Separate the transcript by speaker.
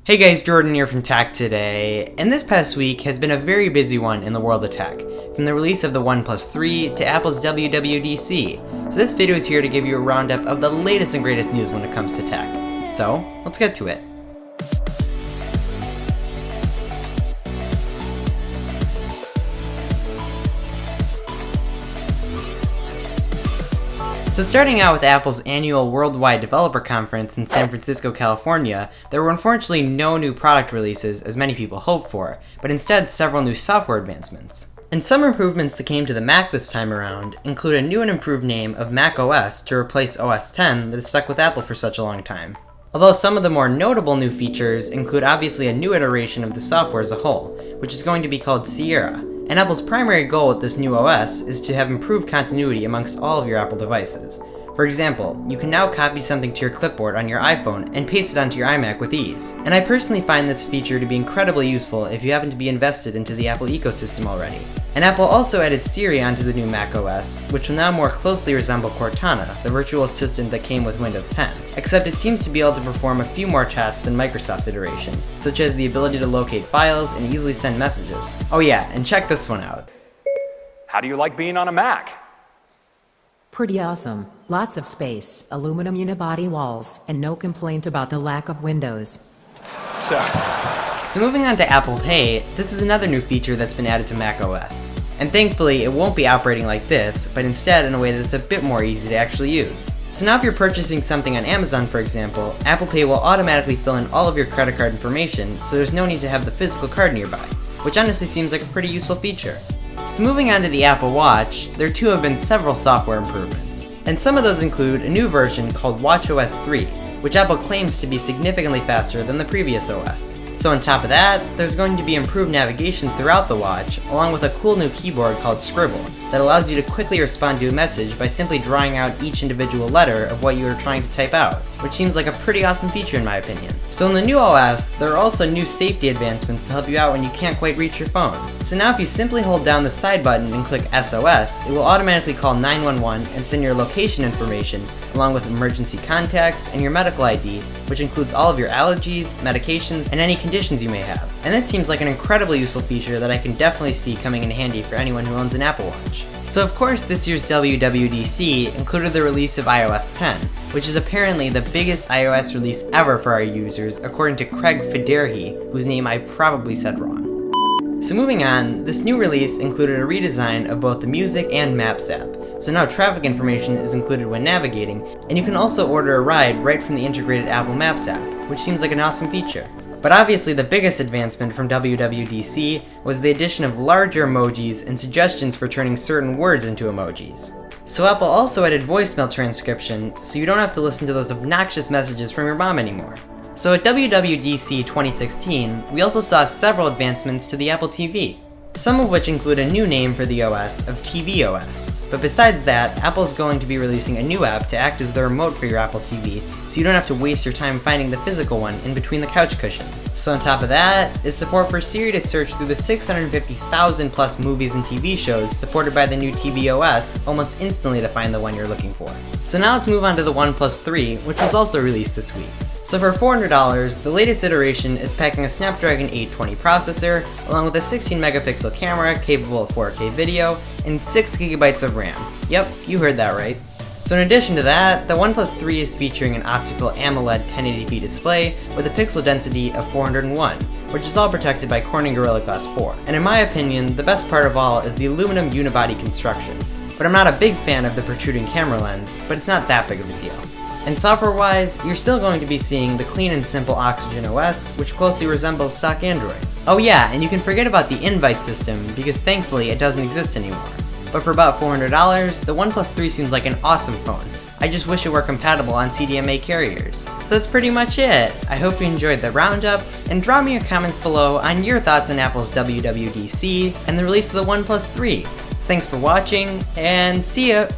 Speaker 1: Hey guys, Jordan here from Tech Today, and this past week has been a very busy one in the world of tech, from the release of the OnePlus 3 to Apple's WWDC. So this video is here to give you a roundup of the latest and greatest news when it comes to tech. So, let's get to it. So starting out with Apple's annual Worldwide Developer Conference in San Francisco, California, there were unfortunately no new product releases as many people hoped for, but instead several new software advancements. And some improvements that came to the Mac this time around include a new and improved name of Mac OS to replace OS X that has stuck with Apple for such a long time. Although some of the more notable new features include obviously a new iteration of the software as a whole, which is going to be called Sierra. And Apple's primary goal with this new OS is to have improved continuity amongst all of your Apple devices. For example, you can now copy something to your clipboard on your iPhone and paste it onto your iMac with ease. And I personally find this feature to be incredibly useful if you happen to be invested into the Apple ecosystem already. And Apple also added Siri onto the new Mac OS, which will now more closely resemble Cortana, the virtual assistant that came with Windows 10. Except it seems to be able to perform a few more tasks than Microsoft's iteration, such as the ability to locate files and easily send messages. Oh yeah, and check this one out.
Speaker 2: How do you like being on a Mac?
Speaker 3: Pretty awesome. Lots of space, aluminum unibody walls, and no complaint about the lack of windows.
Speaker 1: So moving on to Apple Pay, this is another new feature that's been added to Mac OS. And thankfully, it won't be operating like this, but instead in a way that's a bit more easy to actually use. So now if you're purchasing something on Amazon, for example, Apple Pay will automatically fill in all of your credit card information, so there's no need to have the physical card nearby, which honestly seems like a pretty useful feature. So moving on to the Apple Watch, there too have been several software improvements. And some of those include a new version called watchOS 3, which Apple claims to be significantly faster than the previous OS. So on top of that, there's going to be improved navigation throughout the watch, along with a cool new keyboard called Scribble, that allows you to quickly respond to a message by simply drawing out each individual letter of what you are trying to type out, which seems like a pretty awesome feature in my opinion. So in the new OS, there are also new safety advancements to help you out when you can't quite reach your phone. So now if you simply hold down the side button and click SOS, it will automatically call 911 and send your location information, along with emergency contacts and your medical ID, which includes all of your allergies, medications, and any conditions you may have. And this seems like an incredibly useful feature that I can definitely see coming in handy for anyone who owns an Apple Watch. So of course this year's WWDC included the release of iOS 10, which is apparently the biggest iOS release ever for our users according to Craig Federighi, whose name I probably said wrong. So moving on, this new release included a redesign of both the Music and Maps app. So now traffic information is included when navigating, and you can also order a ride right from the integrated Apple Maps app, which seems like an awesome feature. But obviously the biggest advancement from WWDC was the addition of larger emojis and suggestions for turning certain words into emojis. So Apple also added voicemail transcription, so you don't have to listen to those obnoxious messages from your mom anymore. So at WWDC 2016, we also saw several advancements to the Apple TV, some of which include a new name for the OS of tvOS. But besides that, Apple's going to be releasing a new app to act as the remote for your Apple TV, so you don't have to waste your time finding the physical one in between the couch cushions. So on top of that, is support for Siri to search through the 650,000 plus movies and TV shows supported by the new tvOS almost instantly to find the one you're looking for. So now let's move on to the OnePlus 3, which was also released this week. So for $400, the latest iteration is packing a Snapdragon 820 processor, along with a 16 megapixel camera capable of 4K video, and 6 GB of RAM. Yep, you heard that right. So in addition to that, the OnePlus 3 is featuring an optical AMOLED 1080p display with a pixel density of 401, which is all protected by Corning Gorilla Glass 4. And in my opinion, the best part of all is the aluminum unibody construction. But I'm not a big fan of the protruding camera lens, but it's not that big of a deal. And software-wise, you're still going to be seeing the clean and simple Oxygen OS, which closely resembles stock Android. Oh yeah, and you can forget about the invite system, because thankfully it doesn't exist anymore. But for about $400, the OnePlus 3 seems like an awesome phone. I just wish it were compatible on CDMA carriers. So that's pretty much it. I hope you enjoyed the roundup, and drop me your comments below on your thoughts on Apple's WWDC and the release of the OnePlus 3. So thanks for watching, and see ya!